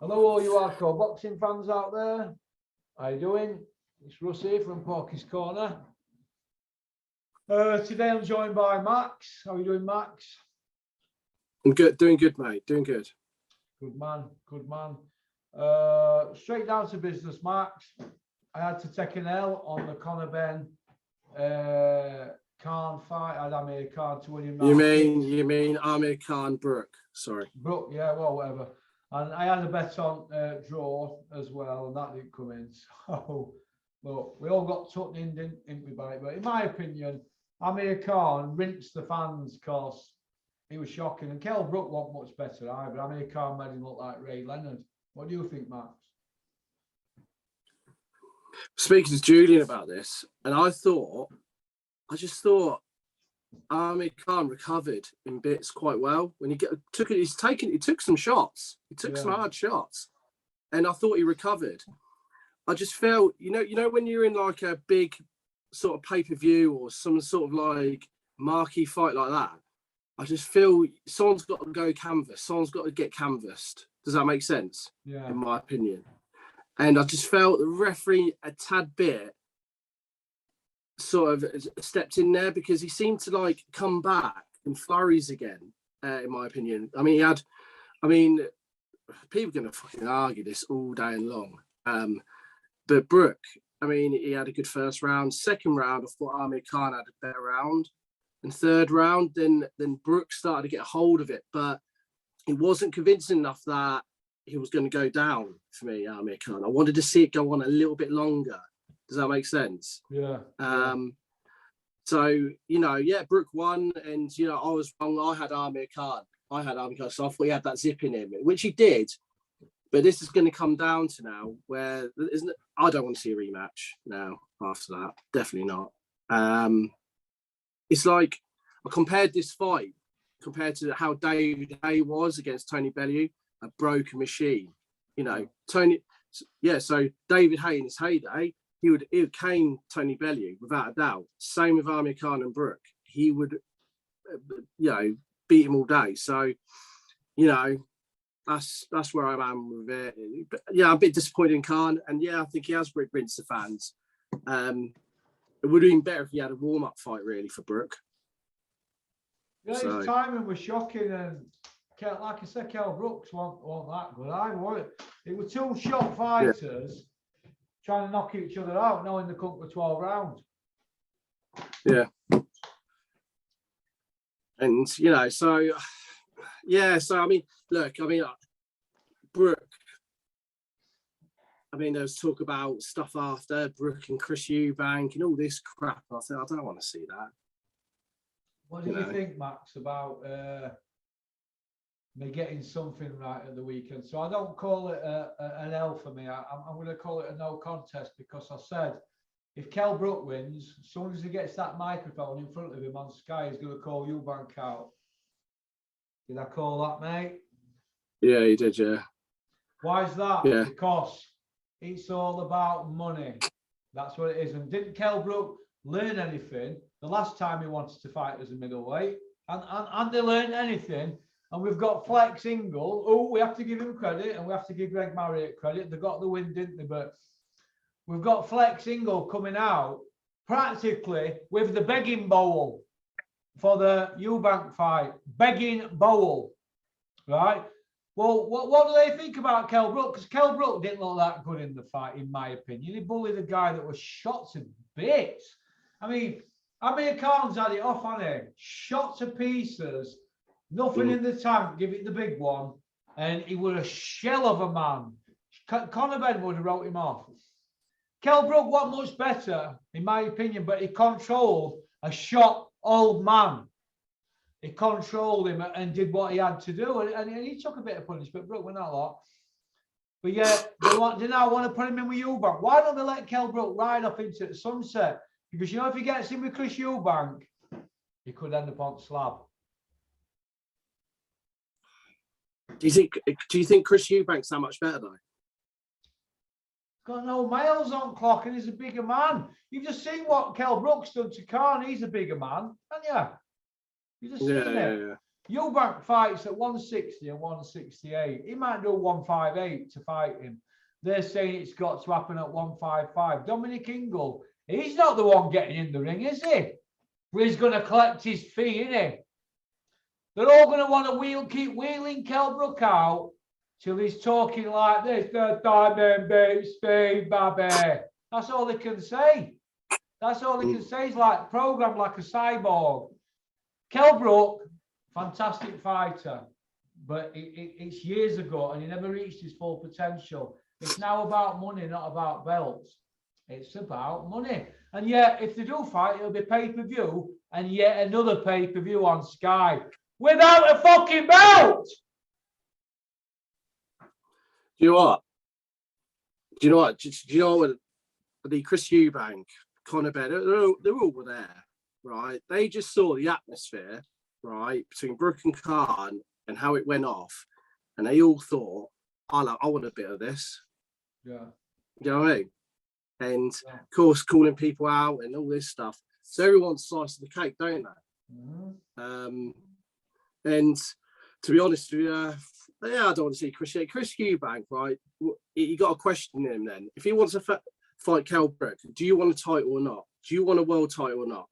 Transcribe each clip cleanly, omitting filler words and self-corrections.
Hello, all you hardcore boxing fans out there. How you doing? It's Russ here from Porky's Corner. Today I'm joined by Max. How are you doing, Max? I'm good, doing good, mate. Doing good. Good man, good man. Straight down to business, Max. I had to take an L on the Conor Ben Khan fight. I had Amir Khan to win him. You mean Amir Khan Brooke? Sorry, Brooke. Yeah, well, whatever. And I had a bet on draw as well, and that didn't come in. So, look, we all got tucked in, didn't we, by it? But in my opinion, Amir Khan rinsed the fans because he was shocking. And Kell Brook wasn't much better either. Amir Khan made him look like Ray Leonard. What do you think, Max? speaking to Julian about this, and I just thought Amir Khan recovered in bits quite well when he took some shots. He took some hard shots, and I thought he recovered. I just felt, you know, when you're in like a big sort of pay-per-view or some sort of like marquee fight like that, I just feel someone's got to go canvas. Someone's got to get canvassed. Does that make sense? Yeah. In my opinion. And I just felt the referee a tad bit sort of stepped in there because he seemed to like come back in flurries again, in my opinion. People are going to fucking argue this all day and long. But Brooke, he had a good first round. Second round, I thought Amir Khan had a better round. And third round, then Brooke started to get a hold of it. But it wasn't convincing enough that he was going to go down for me, Amir Khan. I wanted to see it go on a little bit longer. Does that make sense? Yeah. So, Brooke won, and, I was wrong. I had Amir Khan, so I thought he had that zip in him, which he did. But this is going to come down to now where I don't want to see a rematch now after that. Definitely not. It's like I compared this fight to how David Hay was against Tony Bellew, a broken machine. So David Hay in his heyday, he would cane Tony Bellew without a doubt. Same with Amir Khan and Brooke. He would, beat him all day. So, that's where I am with it. But, I'm a bit disappointed in Khan, and I think he has rinsed the fans. It would have been better if he had a warm-up fight, really, for Brooke. Yeah, his timing was shocking, and like I said, Kell Brooks wasn't that good. It were two shot fighters trying to knock each other out, knowing they couldn't go 12 rounds. Yeah. And, Brooke, there was talk about stuff after Brooke and Chris Eubank and all this crap. I said, I don't want to see that. What do you think, Max, about me getting something right at the weekend? So I don't call it an L for me. I'm going to call it a no contest because I said if Kell Brook wins, as soon as he gets that microphone in front of him on Sky, he's going to call Eubank out. Did I call that, mate? Yeah, you did, yeah. Why is that? Yeah. Because it's all about money. That's what it is. And didn't Kell Brook learn anything the last time he wanted to fight as a middleweight? And they learned anything. And we've got Flex Ingle. Oh, we have to give him credit, and we have to give Greg Marriott credit. They got the win, didn't they? But we've got Flex Ingle coming out practically with the begging bowl for the Eubank fight. Begging bowl, right? Well, what do they think about Kell Brook? Because Kell Brook didn't look that good in the fight, in my opinion. He bullied a guy that was shot to bits. Amir Khan's had it off, hasn't he? Shot to pieces. Nothing in the tank, give it the big one. And he was a shell of a man. Conor Ben would have wrote him off. Kell Brook wasn't much better, in my opinion, but he controlled a shot old man. He controlled him and did what he had to do. And he took a bit of punishment. Brook went a lot. But they now want to put him in with Eubank. Why don't they let Kell Brook ride off into the sunset? Because, if he gets in with Chris Eubank, he could end up on slab. Do you think Chris Eubank's that much better, though? Got no miles on clock, and he's a bigger man. You've just seen what Kell Brook's done to Khan. He's a bigger man, haven't you? You just seen it. Yeah. Eubank fights at 160 and 168. He might do 158 to fight him. They're saying it's got to happen at 155. Dominic Ingle, he's not the one getting in the ring, is he? But he's going to collect his fee, isn't he? They're all going to want to keep wheeling Kell Brook out till he's talking like this. The diamond beats Steve, baby. That's all they can say. That's all they can say. He's like programmed like a cyborg. Kell Brook, fantastic fighter, but it's years ago and he never reached his full potential. It's now about money, not about belts. It's about money. And yet, if they do fight, it'll be pay-per-view and yet another pay-per-view on Sky without a fucking belt. Do you know what? Do you know what? Do you know what? The Chris Eubank, Conor Benn, they're all there, right? They just saw the atmosphere, right, between Brook and Khan and how it went off, and they all thought, I want a bit of this. Yeah. You know what I mean? And of course, calling people out and all this stuff. So everyone's slicing the cake, don't they? Mm-hmm. And to be honest with you, I don't want to see Chris Eubank, right? You got to question him then. If he wants to fight Kell Brook, do you want a title or not? Do you want a world title or not?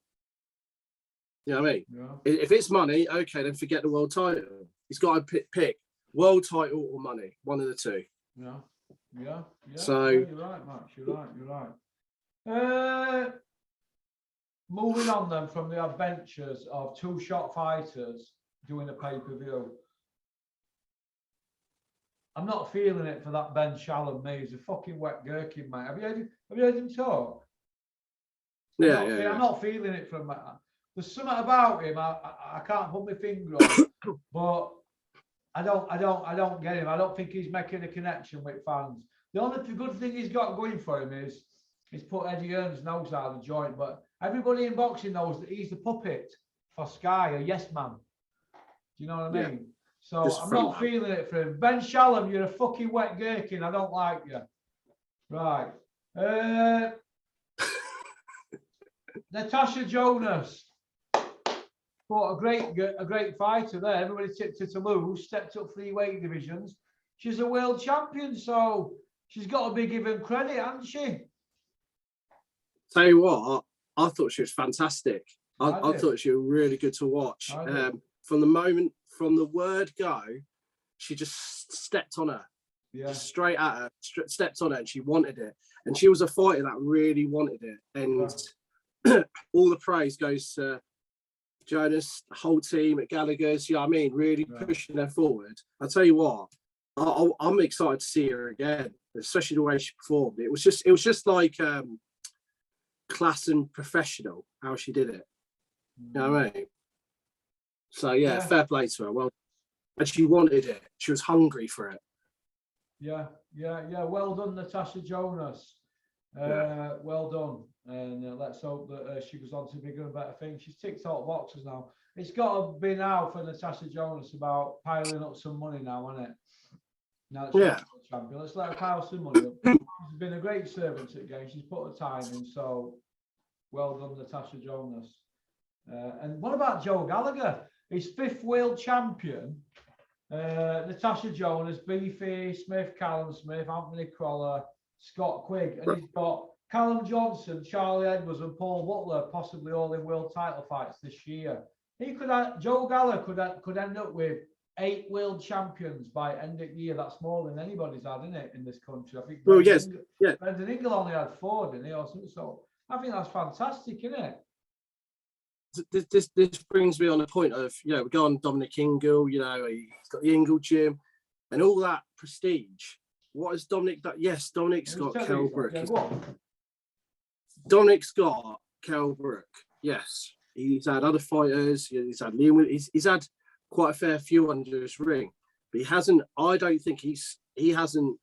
You know what I mean? Yeah. If it's money, okay, then forget the world title. He's got to pick world title or money, one of the two. Yeah. So you're right, Max. You're right. Moving on then from the adventures of two shot fighters doing a pay-per-view. I'm not feeling it for that Ben Shalom, mate. He's a fucking wet gherkin, mate. Have you heard him talk? I'm not feeling it from. There's something about him. I can't put my finger on, but I don't get him. I don't think he's making a connection with fans. The only good thing he's got going for him is he's put Eddie Hearn's nose out of the joint. But everybody in boxing knows that he's the puppet for Sky, a yes man. Do you know what I mean? Yeah. So I'm not feeling it for him. Ben Shalom, you're a fucking wet gherkin. I don't like you. Right. Natasha Jonas. Fought a great fighter there. Everybody tipped her to lose, stepped up 3 weight divisions. She's a world champion, so she's got to be given credit, hasn't she? Tell you what, I thought she was fantastic. I thought she was really good to watch. From the word go, she just stepped on her. Yeah. Just straight at her, stepped on her, and she wanted it. And she was a fighter that really wanted it. And all the praise goes to Jonas, the whole team at Gallagher's, you know what I mean? Really pushing her forward. I'll tell you what, I'm excited to see her again, especially the way she performed. It was just like class and professional how she did it. You know what I mean? So yeah, fair play to her. Well, and she wanted it. She was hungry for it. Yeah. Well done, Natasha Jonas. Well done. And let's hope that she goes on to bigger and better things. She's ticked all boxes now. It's got to be now for Natasha Jonas about piling up some money now, isn't it? Now that she's champion, let's let her pile some money up. She's been a great servant at the game. She's put her time in, so well done, Natasha Jonas. And what about Joe Gallagher? He's 5th world champion. Natasha Jonas, Beefy, Smith, Callum Smith, Anthony Crawler, Scott Quigg, and he's got Callum Johnson, Charlie Edwards, and Paul Butler, possibly all in world title fights this year. Joe Gallagher could end up with 8 world champions by end of the year. That's more than anybody's had, isn't it, in this country? I think. Brendan Ingle only had 4, didn't he? Or something. So I think that's fantastic, isn't it? This brings me on the point of, we go on Dominic Ingle, he's got the Ingle gym and all that prestige. What has Dominic done? Yes, Dominic's got Kell Brook. Dominic's got Kell Brook. Yes, he's had other fighters. He's had Liam. He's had quite a fair few under his ring, but he hasn't. I don't think he hasn't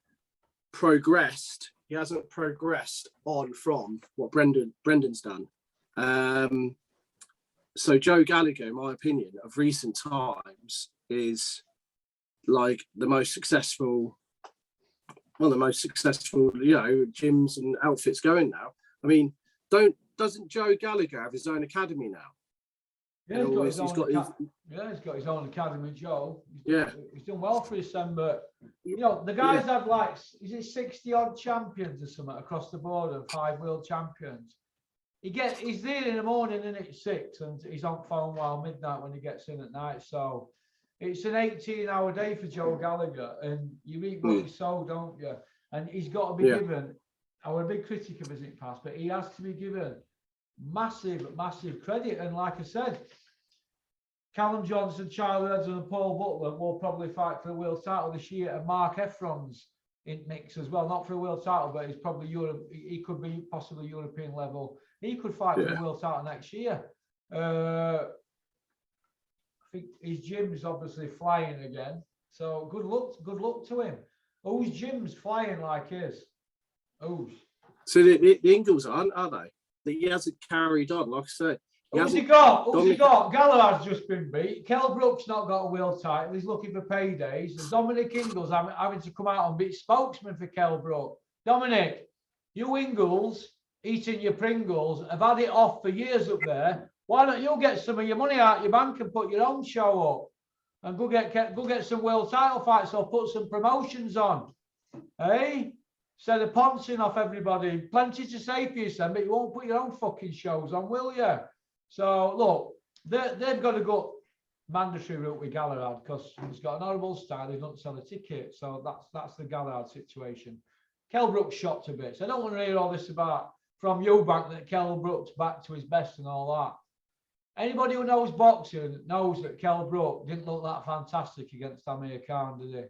progressed. He hasn't progressed on from what Brendan's done. So Joe Gallagher, in my opinion, of recent times, is like the most successful, one of the most successful, gyms and outfits going now. I mean, doesn't Joe Gallagher have his own academy now? Yeah, he's got his own. his, Yeah, he's got his own academy, Joe. Yeah. He's done well for his son, but you know, the guy's had like, is it 60 odd champions or something across the board and 5 world champions? He's there in the morning and at 6, and he's on phone while midnight when he gets in at night. So it's an 18-hour day for Joe Gallagher, and you eat what you sow, don't you? And he's got to be given. I was a big critic of Visit Pass, but he has to be given massive credit. And like I said, Callum Johnson, Charlie Edson, and Paul Butler will probably fight for the world title this year, and Mark Efron's in mix as well. Not for a world title, but he's probably Europe. He could be possibly European level. He could fight for the world title next year. I think his gym's obviously flying again. So good luck to him. Whose gym's flying like his? Whose? So the Ingles aren't, are they? That he hasn't carried on, like I said. Who's he got? Gallagher's just been beat. Kell Brook's not got a world title. He's looking for paydays. And Dominic Ingles having to come out and be spokesman for Kell Brook. Dominic, you Ingles eating your Pringles have had it off for years up there. Why don't you get some of your money out your bank and put your own show up and go get some world title fights or put some promotions on? Hey, instead of pouncing off everybody, plenty to say for you, Sam, but you won't put your own fucking shows on, will you? So look, they've got to go mandatory route with Gallagher because he's got an horrible style. He doesn't sell a ticket, so that's the Gallagher situation. Kell Brook's shot to bits. I don't want to hear all this about from Eubank that Kell Brook's back to his best and all that. Anybody who knows boxing knows that Kell Brook didn't look that fantastic against Amir Khan, did he?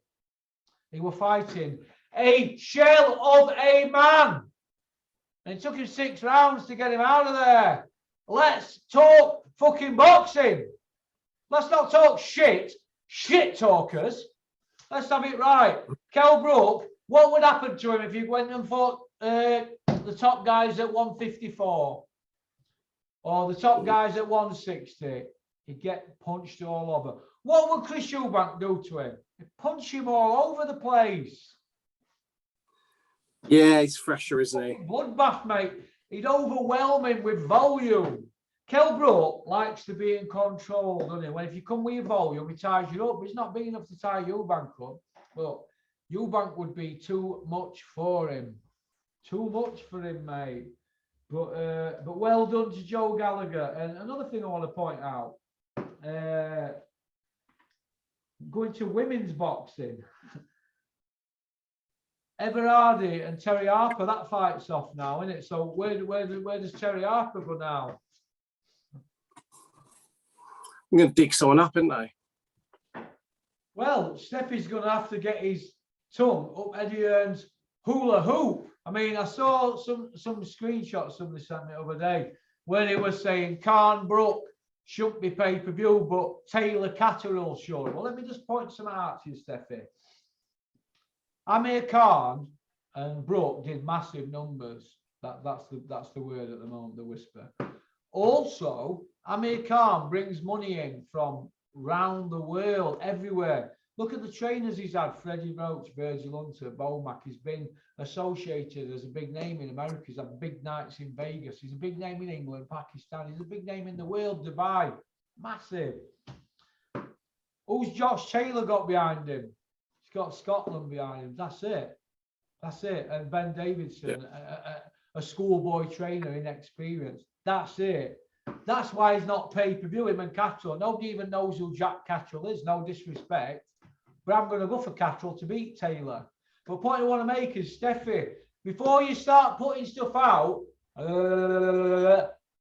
He was fighting a shell of a man, and it took him 6 rounds to get him out of there. Let's talk fucking boxing. Let's not talk shit talkers. Let's have it right. Kell Brook, what would happen to him if he went and fought the top guys at 154 or the top guys at 160? He'd get punched all over. What would Chris Eubank do to him? He'd punch him all over the place. Yeah, he's fresher, isn't he? Bloodbath, mate. He'd overwhelm him with volume. Kell Brook likes to be in control, doesn't he? When if you come with your volume, he ties you up. But he's not big enough to tie Eubank up. But Eubank would be too much for him. Too much for him, mate. But well done to Joe Gallagher. And another thing I want to point out, going to women's boxing. Everardi and Terry Harper, that fight's off now, isn't it? So where does Terry Harper go now? I'm going to dig someone up, aren't they? Well, Steffi's going to have to get his tongue up Eddie Hearn's hula hoop. I mean, I saw some screenshots somebody sent me the other day where they were saying Khan Brook shouldn't be pay-per-view, but Taylor Catterall should. Well, let me just point some out to you, Steffi. Amir Khan and Brook did massive numbers. That's the word at the moment, the whisper. Also, Amir Khan brings money in from round the world, everywhere. Look at the trainers he's had: Freddie Roach, Virgil Hunter, Bomac. He's been associated as a big name in America. He's had big nights in Vegas. He's a big name in England, Pakistan. He's a big name in the world, Dubai. Massive. Who's Josh Taylor got behind him? He's got Scotland behind him. That's it. That's it. And Ben Davidson, a schoolboy trainer, inexperienced. That's it. That's why he's not pay-per-view, him and Catterall. Nobody even knows who Jack Catterall is. No disrespect. But I'm going to go for Catterall to beat Taylor. But the point I want to make is, Steffi, before you start putting stuff out,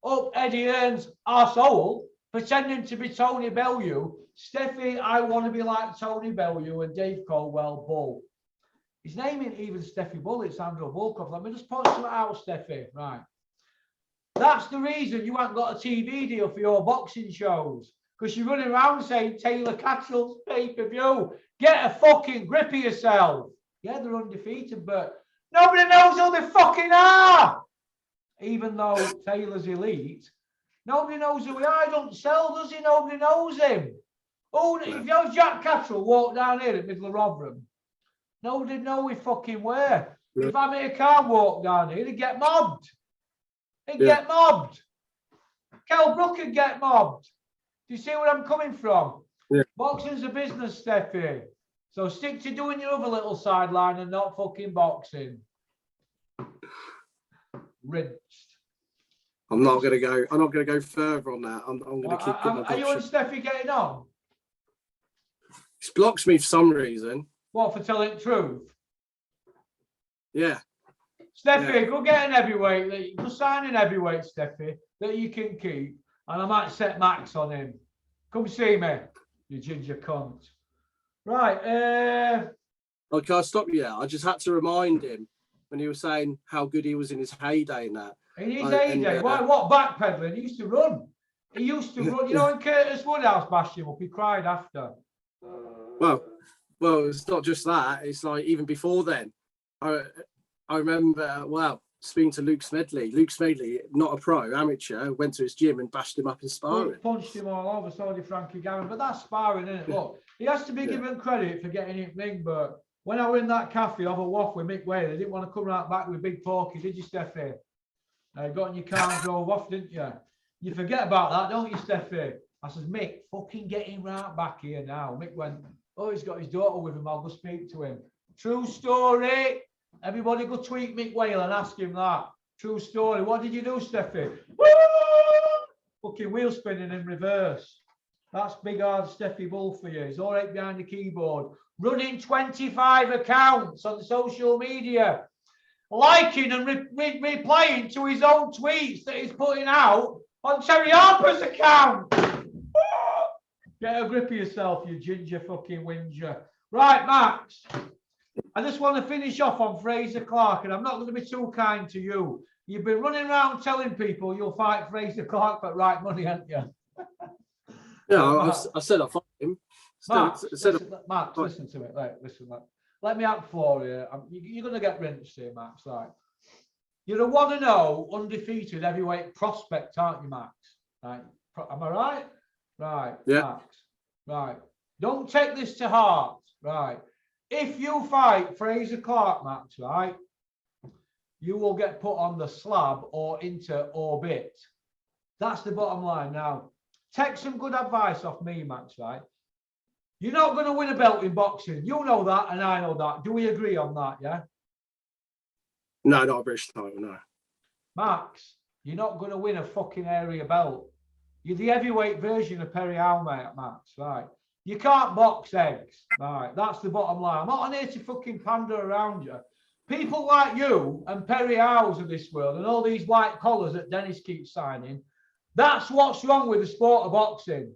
up Eddie Hearn's arsehole, pretending to be Tony Bellew, Steffi, I want to be like Tony Bellew and Dave Colwell Bull. His name ain't even Steffi Bull, it's Andrew Volkov. Let me just point something out, Steffi. Right. That's the reason you haven't got a TV deal for your boxing shows. Because you're running around saying Taylor Catterall's pay-per-view. Get a fucking grip of yourself. Yeah, they're undefeated, but nobody knows who they fucking are. Even though Taylor's elite, nobody knows who he are. He don't sell, does he? Nobody knows him. Oh, if you Jack Catterall walk down here at middle of Rotherham, nobody'd know he fucking where. If Amir Khan walked down here, he'd get mobbed. He'd get mobbed. Kell Brook would get mobbed. Do you see where I'm coming from? Yeah. Boxing's a business, Steffi. So stick to doing your other little sideline and not fucking boxing. Rinsed. I'm not gonna go further on that. I'm gonna keep my Are you and Steffi getting on? He blocks me for some reason. What, for telling the truth? Yeah. Steffi, go get an heavyweight. Go sign an heavyweight, Steffi, that you can keep. And I might set Max on him. Come see me, you ginger cunt. Right. Oh, can I stop you there? I just had to remind him when he was saying how good he was in his heyday and that. In his heyday, what backpedaling? He used to run. He used to run. You know, when Curtis Woodhouse bashed him up, he cried after. Well, it's not just that. It's like even before then. I remember, speaking to Luke Smedley. Luke Smedley, not a pro, amateur, went to his gym and bashed him up in sparring. Punched him all over, so did Frankie Garron. But that's sparring, isn't it? Look, he has to be given credit for getting it ring, but when I were in that cafe over Waff with Mick Whaley, they didn't want to come right back with Big Porky, did you, Steffi? Got in your car and drove off, didn't you? You forget about that, don't you, Steffi? I says, Mick, fucking get him right back here now. Mick went, oh, he's got his daughter with him. I'll go speak to him. True story. Everybody go tweet Mick Whaley and ask him that. True story. What did you do, Steffi? Woo! Fucking wheel spinning in reverse. That's big hard Steffi Bull for you. He's all right behind the keyboard. Running 25 accounts on social media. Liking and replying to his own tweets that he's putting out on Terry Harper's account. Get a grip of yourself, you ginger fucking whinger. Right, Max. I just want to finish off on Fraser Clark, and I'm not going to be too kind to you. You've been running around telling people you'll fight Fraser Clark for right money, haven't you? Yeah, I said I'll fight him. Max, listen to me. Right, listen. Let me out for you. You're going to get rinsed here, Max. Right. You're a 1-0 undefeated heavyweight prospect, aren't you, Max? Right. Am I right? Right. Yeah. Max. Right. Don't take this to heart. Right. If you fight Fraser Clark, Max, right, you will get put on the slab or into orbit. That's the bottom line. Now, take some good advice off me, Max, right? You're not going to win a belt in boxing. You know that, and I know that. Do we agree on that, yeah? No, not a British title, no. Max, you're not going to win a fucking area belt. You're the heavyweight version of Perry Howe, Max, right? You can't box eggs, right? That's the bottom line. I'm not on here to fucking pander around you. People like you and Perry Howes of this world and all these white collars that Dennis keeps signing, that's what's wrong with the sport of boxing.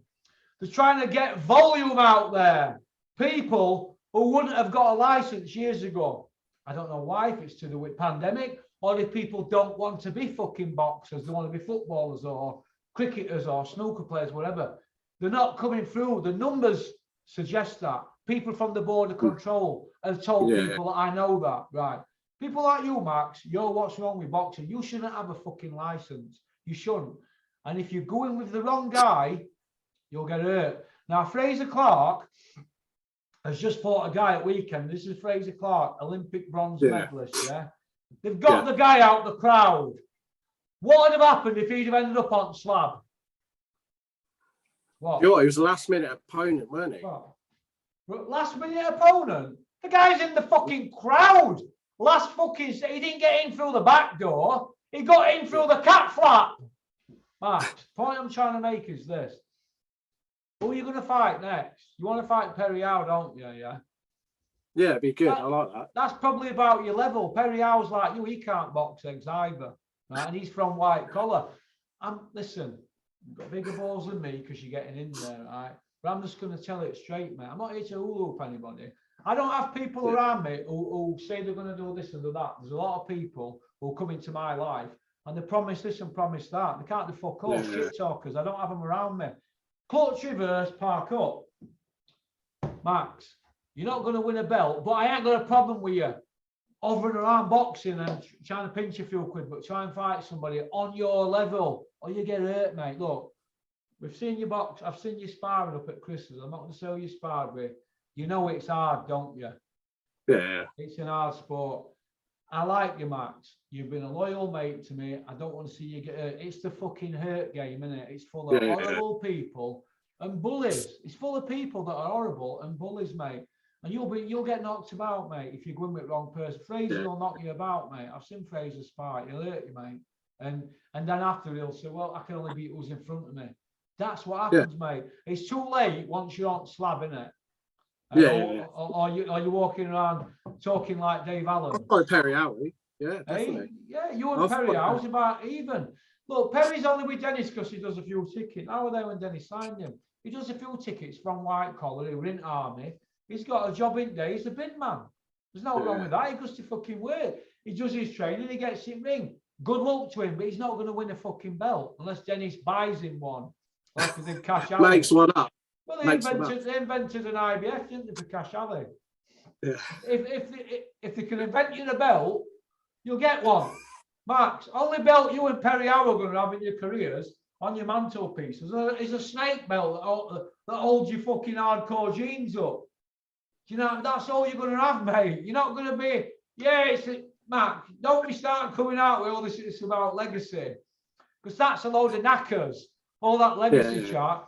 They're trying to get volume out there. People who wouldn't have got a license years ago. I don't know why, if it's to do with pandemic or if people don't want to be fucking boxers, they want to be footballers or cricketers or snooker players, whatever. They're not coming through. The numbers suggest that. People from the border control have told people that I know that, right? People like you, Max, you're what's wrong with boxing. You shouldn't have a fucking license. You shouldn't. And if you're going with the wrong guy, you'll get hurt. Now, Fraser Clark has just fought a guy at weekend. This is Fraser Clark, Olympic bronze medalist, yeah? They've got the guy out the crowd. What would have happened if he'd have ended up on slab? What? He was a last-minute opponent, weren't he? What? Last-minute opponent? The guy's in the fucking crowd. He didn't get in through the back door. He got in through the cat flap. Max, the point I'm trying to make is this. Who are you going to fight next? You want to fight Perry Howe, don't you? Yeah. Yeah, it'd be good. I like that. That's probably about your level. Perry Howe's like you. He can't box eggs either. Right? And he's from white collar. Listen, you've got bigger balls than me because you're getting in there, right? But I'm just going to tell it straight, mate. I'm not here to hula-hoop anybody. I don't have people around me who say they're going to do this and do that. There's a lot of people who come into my life and they promise this and promise that. They can't do fuck all. Shit talkers. I don't have them around me. Clutch reverse, park up. Max, you're not going to win a belt, but I ain't got a problem with you hovering around boxing and trying to pinch a few quid, but try and fight somebody on your level or you get hurt, mate. Look, we've seen you box. I've seen you sparring up at Christmas. I'm not going to say who you sparred with. You know it's hard, don't you? Yeah. It's an hard sport. I like you, Max. You've been a loyal mate to me. I don't want to see you get hurt. It's the fucking hurt game, isn't it? It's full of horrible people and bullies. It's full of people that are horrible and bullies, mate. And you'll get knocked about, mate, if you go in with the wrong person. Fraser will knock you about, mate. I've seen Fraser fight. He'll hurt you, mate. And then after he'll say, well, I can only beat who's in front of me. That's what happens, mate. It's too late once you're on slab, innit? Or you're walking around talking like Dave Allen. I've got Perry Howie. Yeah, definitely. Yeah, you and Perry Howe's about even. Look, Perry's only with Dennis because he does a few tickets. How were they when Dennis signed him? He does a few tickets from white collar who were in army. He's got a job in there. He's a bin man. There's no wrong with that. He goes to fucking work. He does his training. He gets it ring. Good luck to him, but he's not going to win a fucking belt unless Dennis buys him one. Like they did Cash Alley. Makes one up. Well, they invented an IBF, didn't they, for Cash Alley? Yeah. If they can invent you a belt, you'll get one. Max, only belt you and Perry Howe are going to have in your careers on your mantelpiece is a snake belt that holds your fucking hardcore genes up. Do you know, that's all you're going to have, mate. You're not going to be, Max, don't be starting coming out with all this about legacy. Because that's a load of knackers, all that legacy chat.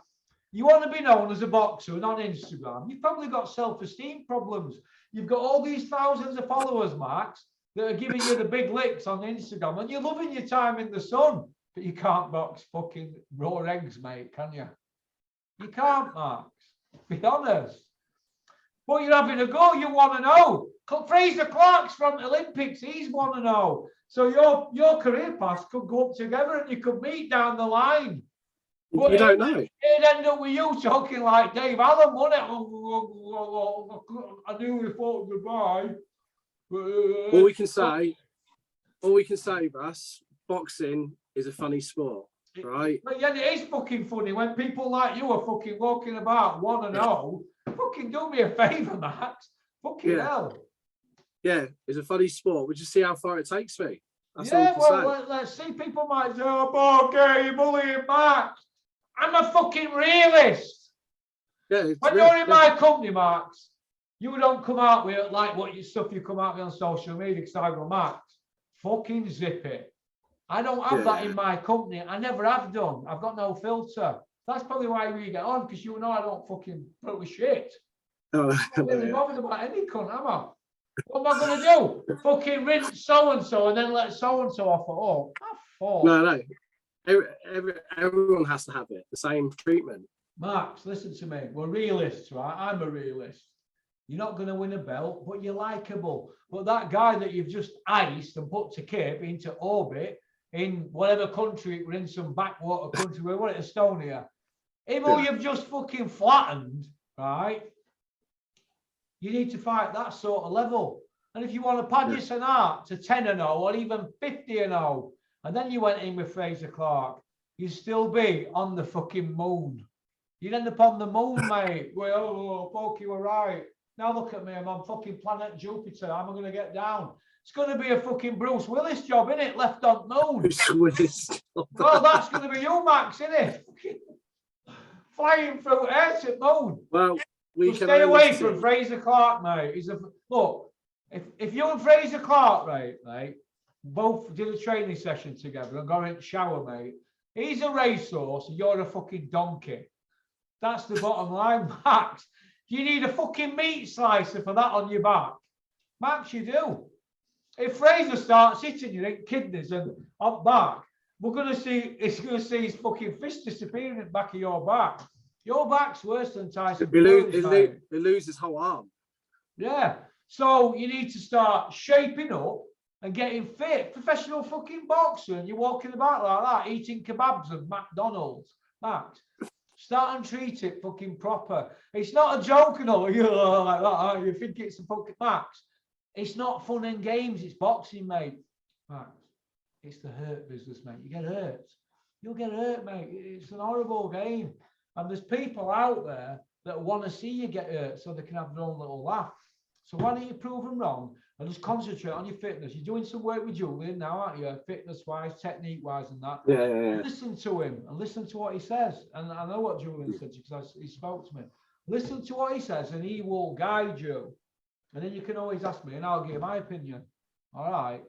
You want to be known as a boxer and on Instagram, you've probably got self-esteem problems. You've got all these thousands of followers, Max, that are giving you the big licks on Instagram, and you're loving your time in the sun, but you can't box fucking raw eggs, mate, can you? You can't, Max. Be honest. But you're having a go, you want to know. Fraser Clark's from the Olympics, he's want to know. So your career paths could go up together and you could meet down the line. But you don't know. It'd end up with you talking like Dave Allen, wouldn't it? I knew we fought goodbye. All we can say, Russ, boxing is a funny sport, right? But yeah, it is fucking funny when people like you are fucking walking about 1-0. Fucking do me a favour, Max. Fucking hell. Yeah, it's a funny sport. We'll just see how far it takes me. That's let's see. People might say, oh, okay, you're bullying Max. I'm a fucking realist. Yeah, when you're in my company, Max, you don't come out with like what stuff you come out with on social media because I go, Max, fucking zip it. I don't have that in my company. I never have done. I've got no filter. That's probably why we get on, because you know I don't fucking put with shit. I'm not really bothered about any cunt, am I? What am I going to do? Fucking rinse so-and-so and then let so-and-so off it all. No. Everyone has to have it, the same treatment. Max, listen to me. We're realists, right? I'm a realist. You're not going to win a belt, but you're likable. But that guy that you've just iced and put to Cape into orbit in whatever country, we're in some backwater country, we're in Estonia. Him who you've just fucking flattened, right? You need to fight that sort of level. And if you want to pad your Senat to 10-0 or even 50-0, and then you went in with Fraser Clark, you'd still be on the fucking moon. You'd end up on the moon, mate. Well, fuck, you were right. Now look at me, I'm on fucking planet Jupiter. How am I going to get down? It's going to be a fucking Bruce Willis job, isn't it? Left on moon. Bruce Willis. Well, that's going to be you, Max, isn't it? Flying through air to moon. Well, we can stay away from Fraser Clark, mate. Look, if you and Fraser Clark, right, both did a training session together and got in the shower, mate, he's a racehorse and you're a fucking donkey. That's the bottom line, Max. You need a fucking meat slicer for that on your back. Max, you do. If Fraser starts hitting you in kidneys and up back, we're going to see, it's going to see his fucking fist disappearing in the back of your back. Your back's worse than Tyson. He loses his whole arm. Yeah. So you need to start shaping up and getting fit. Professional fucking boxer. And you're walking about like that, eating kebabs and McDonald's. Max, start and treat it fucking proper. It's not a joke and all, like that. You think it's a fucking Max. It's not fun and games. It's boxing, mate. Max, it's the hurt business, mate. You get hurt. You'll get hurt, mate. It's an horrible game. And there's people out there that want to see you get hurt so they can have their own little laugh. So why don't you prove them wrong and just concentrate on your fitness? You're doing some work with Julian now, aren't you? Fitness-wise, technique-wise and that. Yeah. Listen to him and listen to what he says. And I know what Julian said because he spoke to me. Listen to what he says and he will guide you. And then you can always ask me and I'll give my opinion. All right?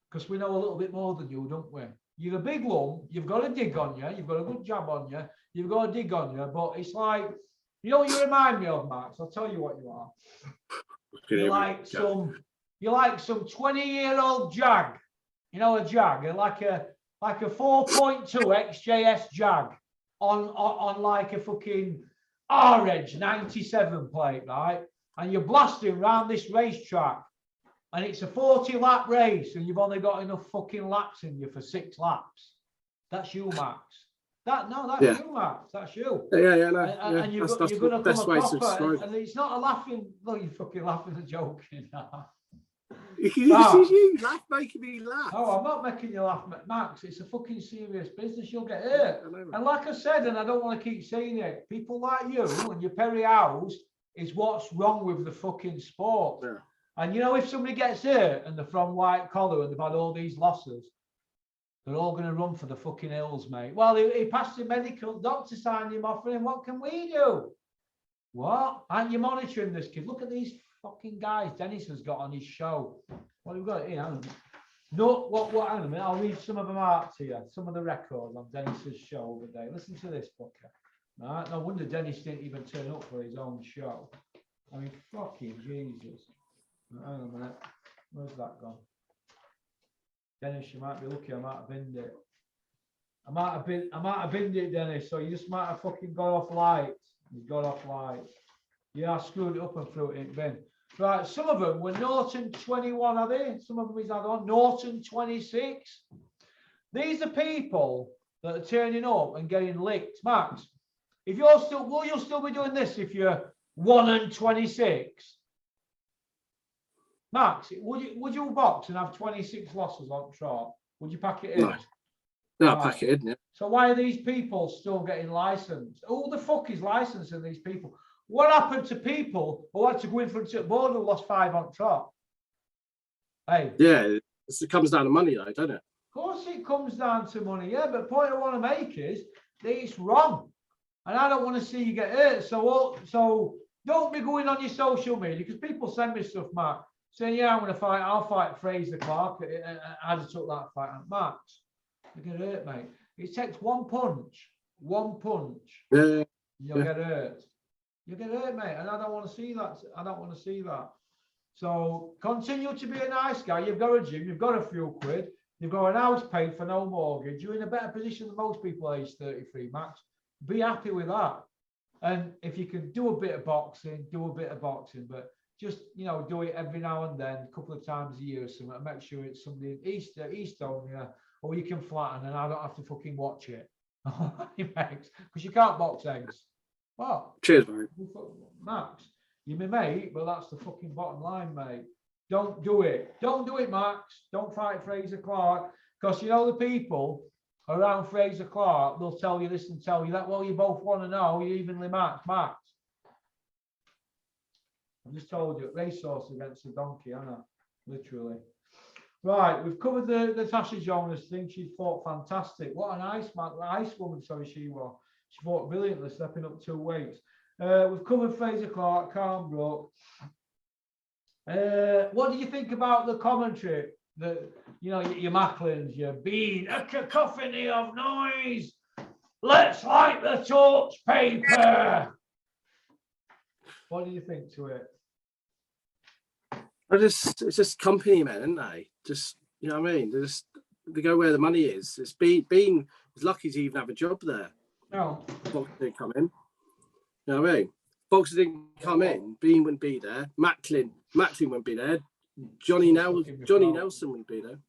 Because we know a little bit more than you, don't we? you're a big lump, you've got a dig on you, you've got a good jab on you, you've got a dig on you, but it's like, you know what you remind me of, Max? I'll tell you what you are. You're like some 20-year-old Jag. You know, a Jag, like a 4.2 XJS Jag on like a fucking R-Edge 97 plate, right? And you're blasting around this racetrack, and it's a 40-lap race, and you've only got enough fucking laps in you for 6 laps. That's you, Max. That's you, Max. That's you. Yeah, no. And you're going to come across, and it's not a laughing. Look, you're fucking laughing and joking. You laugh, making me laugh. Oh, I'm not making you laugh, Max. It's a fucking serious business. You'll get hurt. And like I said, and I don't want to keep saying it, people like you and your Perry House is what's wrong with the fucking sport. Yeah. And you know, if somebody gets hurt and they're from white collar and they've had all these losses, they're all going to run for the fucking hills, mate. Well, he passed the medical, doctor signed him off for him. What can we do? What? Aren't you monitoring this kid? Look at these fucking guys Dennis has got on his show. What have we got here? No, what? Hang on a minute. I'll read some of them out to you. Some of the records on Dennis's show over there. Listen to this, fucker. Right? No wonder Dennis didn't even turn up for his own show. I mean, fucking Jesus. Hang on a minute. Where's that gone? Dennis, you might be lucky. I might have binned it. I might have binned it, Dennis. So you just might have fucking got off light. You've got off light. Yeah, I screwed it up and threw it in bin. Right, some of them were Norton 21, are they? Some of them he's had on Norton 26. These are people that are turning up and getting licked. Max, if you're still, will you still be doing this if you're 1 and 26? Max, would you box and have 26 losses on trot? Would you pack it in? No, right. Pack it in, yeah. So why are these people still getting licensed? Who the fuck is licensing these people? What happened to people who had to go in front of the board who lost 5 on trot? Hey. Yeah, it comes down to money though, doesn't it? Of course it comes down to money, yeah, but the point I want to make is that it's wrong. And I don't want to see you get hurt. So don't be going on your social media, because people send me stuff, Matt, saying, yeah, I'm going to fight, I'll fight Fraser Clark. I just took that fight on Max. You get hurt, mate. It takes one punch. Yeah. You'll get hurt. You get hurt, mate, and I don't want to see that. I don't want to see that. So continue to be a nice guy. You've got a gym, you've got a few quid, you've got an house paid for no mortgage. You're in a better position than most people age 33, Max. Be happy with that. And if you can do a bit of boxing, do a bit of boxing, but just, you know, do it every now and then, a couple of times a year or something, and make sure it's somebody east on you, or you can flatten and I don't have to fucking watch it. Because you can't box eggs. What? Cheers, mate. Max, you're my mate, but that's the fucking bottom line, mate. Don't do it. Don't do it, Max. Don't fight Fraser Clark. Because you know the people around Fraser Clark, they'll tell you this and tell you that. Well, you both want to know. You evenly matched, Max. I just told you, racehorse against a donkey, haven't I? Literally. Right, we've covered the Tasha Jonas thing. She fought fantastic. What an ice woman, sorry, she was. She fought brilliantly, stepping up 2 weights. We've covered Fraser Clark, Calm Brook. What do you think about the commentary? You know, your Macklins, your Bean, a cacophony of noise. Let's light the torch paper. What do you think to it? It's just company men, aren't they? Just, you know what I mean? They go where the money is. It's Bean is lucky to even have a job there. No. Boxer didn't come in. You know what I mean? Boxer didn't come in. Bean wouldn't be there. Macklin wouldn't be there. Johnny Nelson wouldn't be there.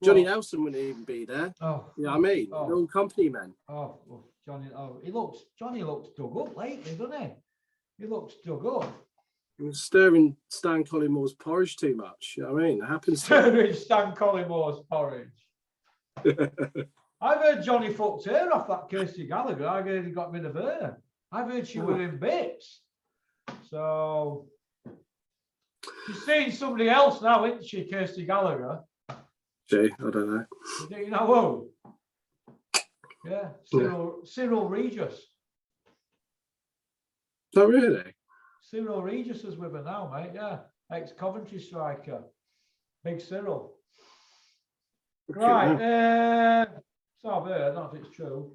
Johnny Nelson wouldn't even be there. Oh. You know what I mean? They're all company men. Oh, well, Johnny looks dug up lately, doesn't he? He looks dug up. He was stirring Stan Collingwood's porridge too much. You know what I mean? That happens. Stirring Stan Collingwood's porridge. I've heard Johnny fucked her off that Kirsty Gallagher. I heard he got rid of her. I've heard she was in bits. So she's seeing somebody else now, isn't she, Kirsty Gallagher? Gee, I don't know. Do you know who? Yeah, Cyril Regis. Oh, really? Cyril Regis is with her now, mate. Yeah, ex-Coventry striker. Big Cyril. Right. So I've heard, I don't know if it's true.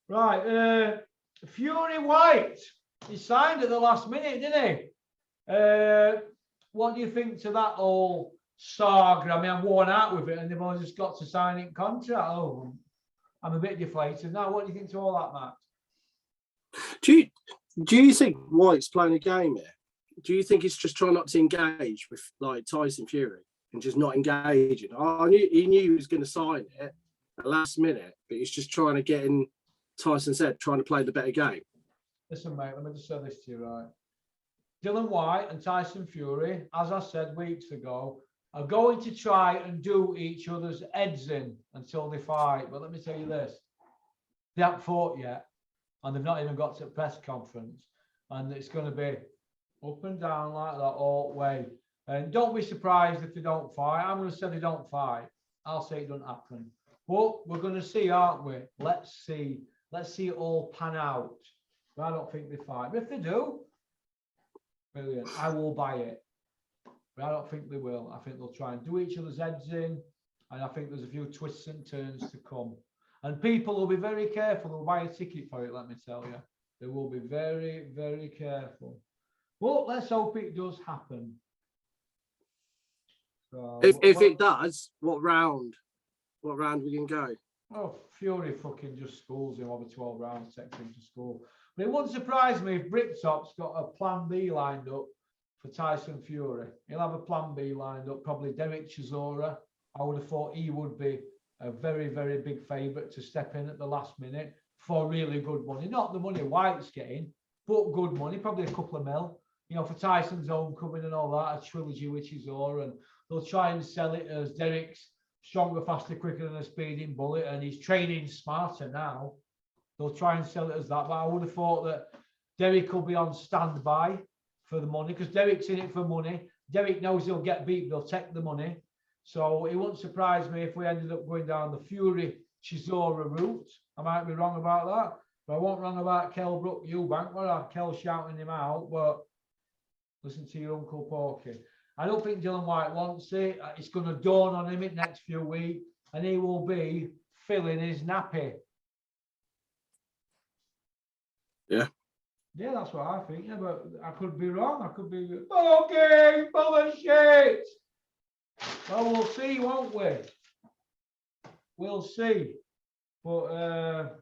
Right. Fury White. He signed at the last minute, didn't he? What do you think to that whole saga? I mean, I'm worn out with it, and they've only just got to sign in contract. Oh, I'm a bit deflated now. What do you think to all that, Matt? Do you think White's playing a game here? Do you think he's just trying not to engage with like Tyson Fury and just not engaging? He knew he was going to sign it at the last minute, but he's just trying to get in. Tyson said, trying to play the better game. Listen, mate, let me just say this to you, right? Dylan White and Tyson Fury, as I said weeks ago, are going to try and do each other's heads in until they fight. But let me tell you this, they haven't fought yet, and they've not even got to a press conference, and it's going to be up and down like that all the way. And don't be surprised if they don't fight. I'm going to say they don't fight. I'll say it doesn't happen. But we're going to see, aren't we? Let's see. Let's see it all pan out. But I don't think they fight. But if they do, brilliant. I will buy it. But I don't think they will. I think they'll try and do each other's heads in. And I think there's a few twists and turns to come. And people will be very careful. They'll buy a ticket for it, let me tell you. They will be very, very careful. But let's hope it does happen. So, if it does, what round we can go? Oh, Fury fucking just schools him over 12 rounds, takes him to school. But it wouldn't surprise me if Bricktop's got a plan B lined up for Tyson Fury. He'll have a plan B lined up, probably Derek Chisora. I would have thought he would be a very, very big favourite to step in at the last minute for really good money. Not the money White's getting, but good money, probably a couple of mil. You know, for Tyson's homecoming and all that, a trilogy with Chisora, and they'll try and sell it as Derek's stronger, faster, quicker than a speeding bullet, and he's training smarter now. They'll try and sell it as that, but I would have thought that Derek will be on standby for the money, because Derek's in it for money. Derek knows he'll get beat, but he'll take the money. So it wouldn't surprise me if we ended up going down the Fury Chisora route. I might be wrong about that, but I won't wrong about Kell Brook Eubank. We'll have Kell shouting him out, but listen to your Uncle Porky. I don't think Dylan White wants it. It's going to dawn on him in the next few weeks, and he will be filling his nappy. Yeah. Yeah, that's what I think. Yeah, but I could be wrong. I could be okay, full of shit. Well, we'll see, won't we? We'll see. But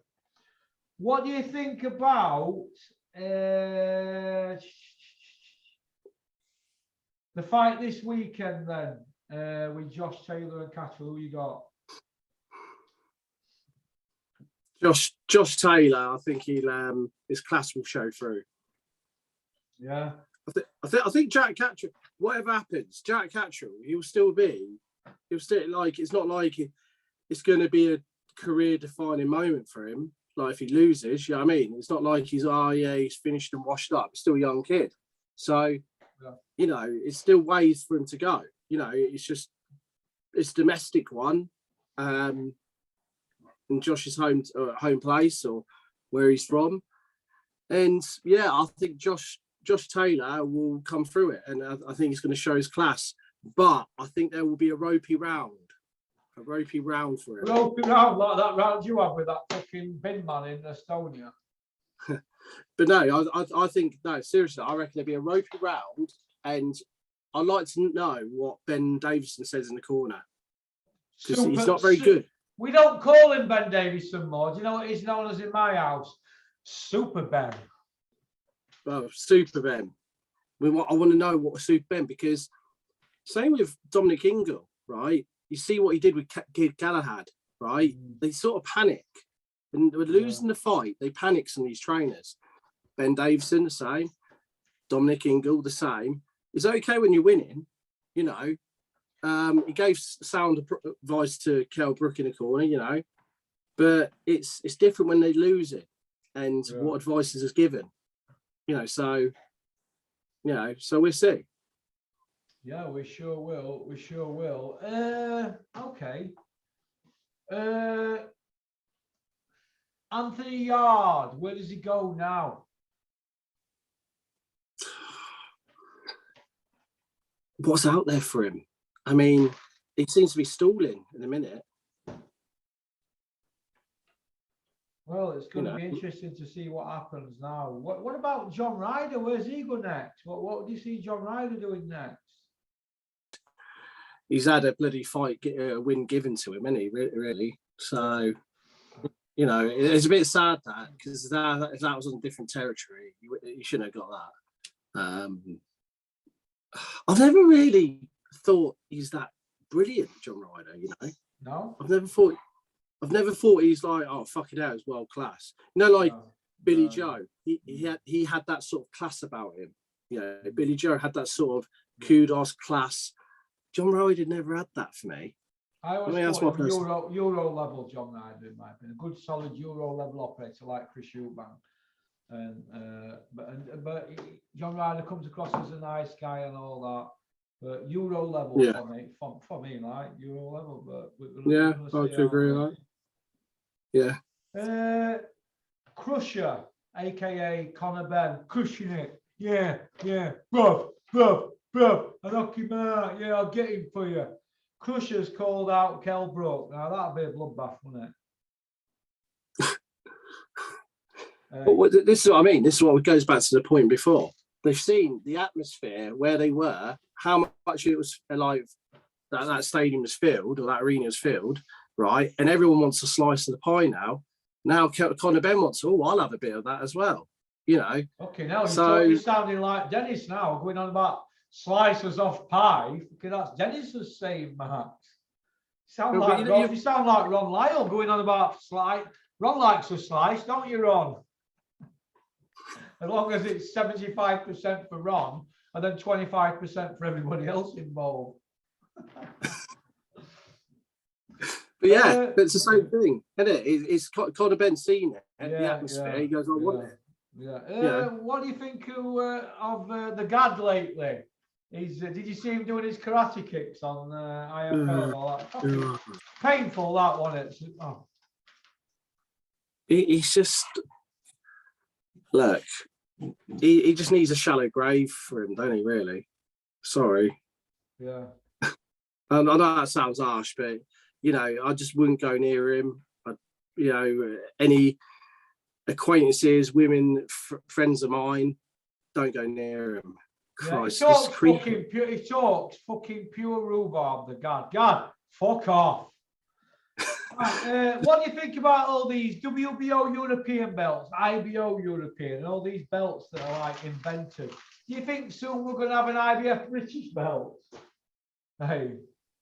what do you think about the fight this weekend then with Josh Taylor and Catterall? Who you got? Josh Taylor. I think his class will show through. Yeah. I think Jack Catterall, whatever happens, Jack Catterall, he'll still like, it's not like it's going to be a career defining moment for him. Like if he loses, you know what I mean? It's not like he's finished and washed up. He's still a young kid. So, you know, it's still ways for him to go. You know, it's domestic one. In Josh's home place or where he's from. And yeah, I think Josh Taylor will come through it, and I think he's going to show his class. But I think there will be a ropey round for him. A ropey round like that round you have with that fucking bin man in Estonia. But no, I think, no, seriously, I reckon there'll be a ropey round, and I'd like to know what Ben Davison says in the corner, because he's not very good. We don't call him Ben Davison more. Do you know what he's known as in my house? Super Ben. Well, Super Ben. I want to know what a Super Ben, because same with Dominic Ingle, right? You see what he did with Gallagher, right? They sort of panic. And we're losing the fight. They panic, some of these trainers. Ben Davison, the same. Dominic Ingle, the same. It's okay when you're winning, you know. He gave sound advice to Kell Brook in the corner, you know, but it's different when they lose it, and what advice is given, you know. So, you know, so we'll see. Yeah, we sure will. We sure will. Okay. Anthony Yard, where does he go now? What's out there for him? I mean, he seems to be stalling in a minute. Well, it's going to be interesting to see what happens now. What about John Ryder? Where's he go next? What do you see John Ryder doing next? He's had a bloody fight, win given to him, hasn't he? Really. So, you know, it's a bit sad that, because if that was on different territory, you shouldn't have got that. I've never really thought he's that brilliant, John Ryder. You know, No, I've never thought he's like, oh, fucking hell, he's world class. You know, like Billy Joe, he had that sort of class about him. You know, Billy Joe had that sort of kudos class. John Ryder never had that for me. I always thought Euro level John Ryder, in my opinion, a good solid Euro level operator like Chris Eubank. But John Ryder comes across as a nice guy and all that. But Euro level for me, like Euro level. But I could agree with that. Yeah. Crusher, aka Conor Benn, crushing it. Yeah, bruv. I knock him out. Yeah, I'll get him for you. Crusher's called out Kell Brook. Now that'd be a bloodbath, wouldn't it? This is what I mean. This is what goes back to the point before. They've seen the atmosphere where they were, how much it was like that stadium was filled or that arena was filled, right? And everyone wants a slice of the pie now. Now Conor Benn wants, I'll have a bit of that as well. You know. Okay, now you're sounding like Dennis now, going on about slices off pie. Okay, that's Dennis's saying, Max. You sound like Ron Lyle going on about slice. Ron likes a slice, don't you, Ron? As long as it's 75% for Ron and then 25% for everybody else involved. But yeah, it's the same thing, isn't it? It's Conor Benn seen it, the atmosphere. He goes, I want it. Yeah. What do you think of the Gad lately? Did you see him doing his karate kicks on IFL? Painful, that one. He's just, look, he just needs a shallow grave for him, don't he, really? Sorry. Yeah. I know that sounds harsh, but, you know, I just wouldn't go near him. Any acquaintances, women, friends of mine, don't go near him. Christ, he talks fucking pure rhubarb, the God, fuck off. Right, what do you think about all these WBO European belts, IBO European, and all these belts that are like invented? Do you think soon we're going to have an IBF British belt? Hey,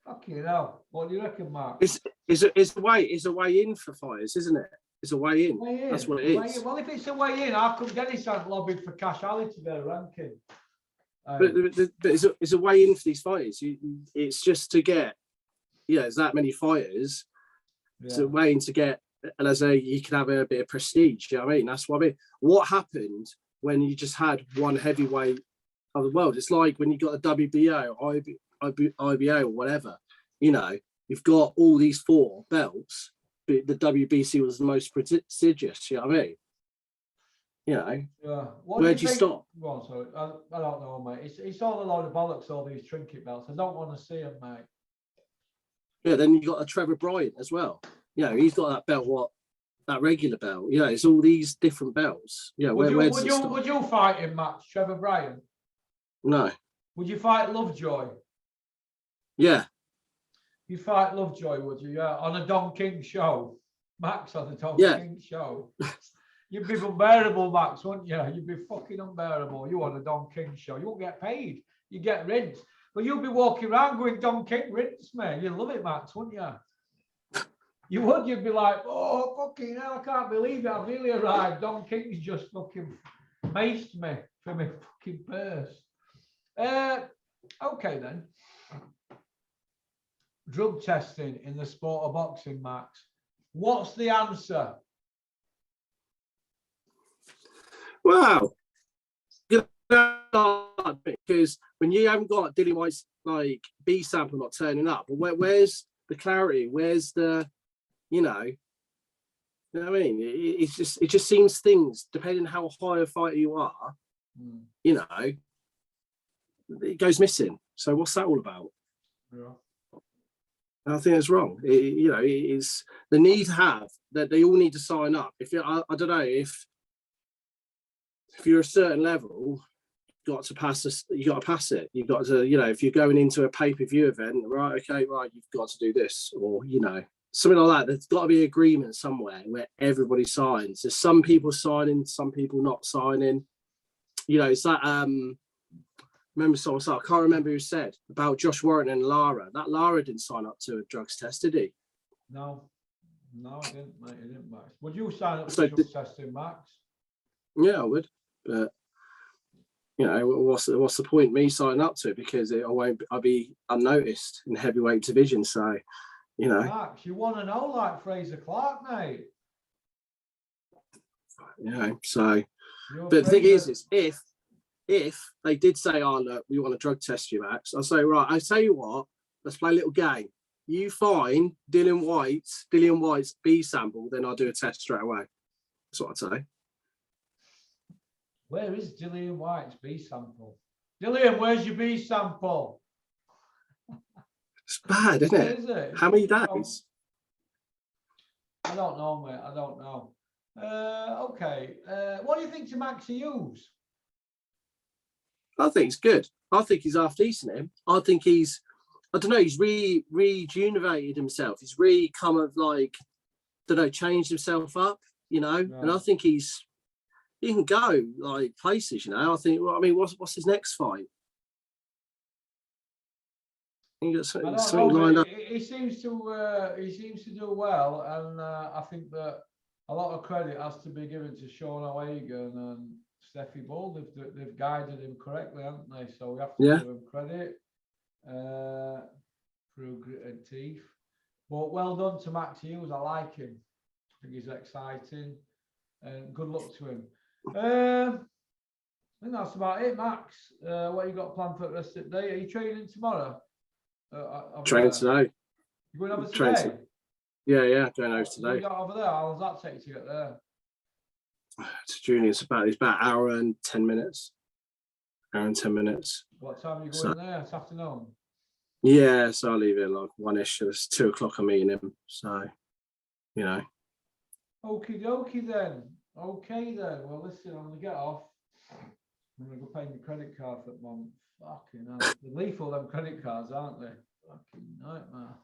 fucking hell. What do you reckon, Mark? It's a way in for fighters, isn't it? It's a way in. That's what it is. Well, if it's a way in, how come Dennis hasn't lobbied for Cash Ali to get a ranking? But it's a way in for these fighters. It's just to get, there's that many fighters. It's a way in to get, and as you can have a bit of prestige. You know what I mean? That's what I mean. What happened when you just had one heavyweight of the world? It's like when you got a WBO, IBO, or whatever. You know, you've got all these 4 belts, but the WBC was the most prestigious. You know what I mean? You know, where'd you stop? Well, sorry, I don't know, mate. It's all a load of bollocks, all these trinket belts. I don't want to see them, mate. Yeah, then you got a Trevor Bryant as well. You know, he's got that belt, that regular belt. You know, it's all these different belts. Yeah, would you fight him, Max? Trevor Bryant? No. Would you fight Lovejoy? Yeah. You fight Lovejoy, would you? Yeah, on a Don King show. Max on a Don King show. You'd be unbearable, Max, wouldn't you? You'd be fucking unbearable. You on a Don King show. You won't get paid. You get rinsed. But you'll be walking around going, Don King, rinse me. You'd love it, Max, wouldn't you? You would. You'd be like, oh, fucking hell, I can't believe it. I've really arrived. Don King's just fucking maced me for my fucking purse. Okay, then. Drug testing in the sport of boxing, Max. What's the answer? Wow. Because when you haven't got Dilly White's like B sample not turning up, but where's the clarity? Where's the, you know what I mean? It just seems things, depending how high a fighter you are, you know, it goes missing. So what's that all about? Yeah. And I think it's wrong. It's the need to have that they all need to sign up. If I don't know if you're a certain level, you got to pass this. You got to pass it. You got to, if you're going into a pay-per-view event, right? Okay, right, you've got to do this, or something like that. There's got to be an agreement somewhere where everybody signs. There's some people signing, some people not signing. It's that. Remember someone said, I can't remember who said about Josh Warrington and Lara. That Lara didn't sign up to a drugs test, did he? No, I didn't, mate. He didn't, Max. Would you sign up So to drugs testing, Max? Yeah, I would. But what's the point me signing up to it, because I'll be unnoticed in the heavyweight division. So, Max, you want to know like Fraser Clark, mate. So. But the thing is if they did say, "Oh look, we want to drug test you, Max," I'll say, right, I tell you what, let's play a little game. You find Dillian White's B sample, then I'll do a test straight away. That's what I'd say. Where is Dillian White's B sample? Dillian, where's your B sample? It's bad, isn't it? Is it? How many days? I don't know, mate. I don't know. Okay. What do you think to Max Hughes? I think it's good. I think he's half decent. Him. I think he's rejuvenated himself. He's kind of changed himself up, Yeah. And I think he can go like places, I think. Well, I mean, what's his next fight? He got something lined up. He seems to do well, and I think that a lot of credit has to be given to Sean O'Hagan and Steffi Bull. They've guided him correctly, haven't they? So we have to give him credit through grit and teeth. But well done to Max Hughes. I like him. I think he's exciting, and good luck to him. I think that's about it, Max. What you got planned for the rest of the day? Are you training tomorrow? Training today. You going over today? Yeah, going over today. You got over there? How long does that take to get there? To Junior, it's about an hour and 10 minutes. Hour and 10 minutes. What time are you going there this afternoon? Yeah, so I'll leave it like 1-ish. It's 2 o'clock. I'm meeting him. So, Okie dokie then. Okay then. Well, listen, I'm gonna get off. I'm gonna go pay my credit card for the month. Fucking hell. They're lethal, them credit cards, aren't they? Fucking nightmare.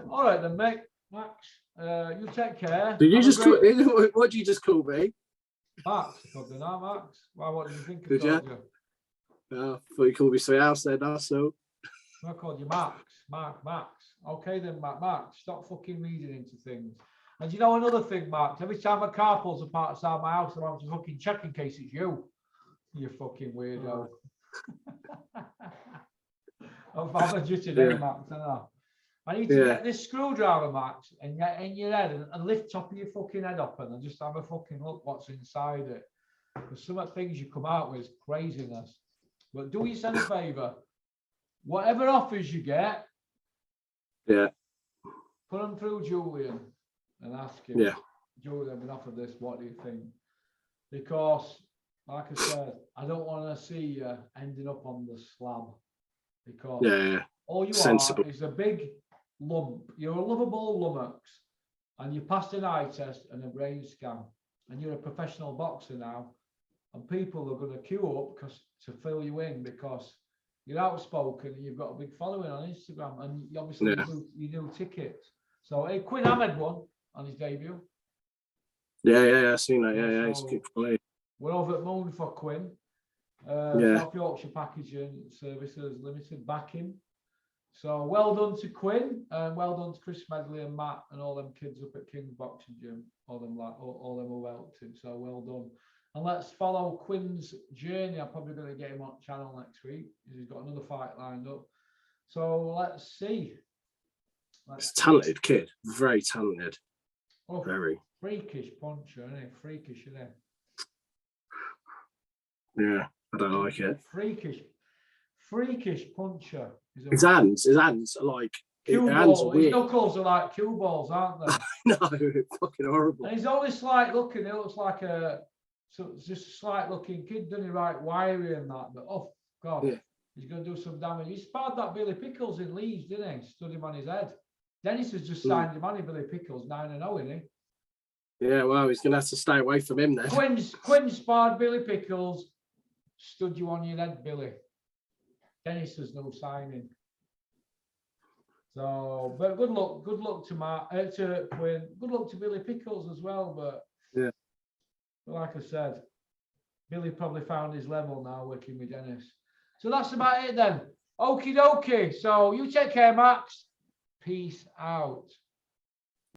All right then, mate. Max, you take care. Did you just call? What did you just call me? Max, something, huh, Max? Why? What did you think? Did you? I thought you called me something else then. So I called you Max. Max. Okay then, Max. Stop fucking reading into things. And you know another thing, Max? Every time a car pulls apart outside my house, I want to fucking check in case it's you. You fucking weirdo. I'm found you today, Max. I need to get this screwdriver, Max, and get in your head and lift top of your fucking head up and just have a fucking look what's inside it. Because some of the things you come out with is craziness. But do yourself a favour. Whatever offers you get, put them through Julian and ask him. Yeah. Julian, I've been offered this. What do you think? Because, like I said, I don't want to see you ending up on the slab. Because all you are is a big lump. You're a lovable lummox, and you passed an eye test and a brain scan, and you're a professional boxer now, and people are going to queue up to fill you in because you're outspoken and you've got a big following on Instagram, and you obviously you do tickets. So hey, Quinn Ahmed won on his debut. Yeah, I've seen that. Yeah, so it's good play. We're over at Moon for Quinn. South Yorkshire Packaging Services Limited backing. So well done to Quinn, and well done to Chris Medley and Matt and all them kids up at King's Boxing Gym. All them who helped him. So well done. And let's follow Quinn's journey. I'm probably going to get him on channel next week. He's got another fight lined up. So let's see. He's a talented kid. Very talented. Oh, very. Freakish puncher, isn't he? Freakish, isn't he? Yeah, I don't like it. Freakish puncher. His hands are like cue balls. His knuckles are like cue balls, aren't they? No, fucking horrible. And he's always like looking. He looks like just a slight looking kid, doesn't he? Right, wiry and that. But oh god, He's going to do some damage. He sparred that Billy Pickles in Leeds, didn't he? Stood him on his head. Dennis has just signed him on, Billy Pickles, 9-0, isn't he? Yeah, well, he's going to have to stay away from him then. Quinn sparred Billy Pickles, stood you on your head, Billy. Dennis has no signing. So, but good luck to Quinn. Good luck to Billy Pickles as well. But yeah, like I said, Billy probably found his level now working with Dennis. So that's about it then. Okie dokie. So you take care, Max. Peace out.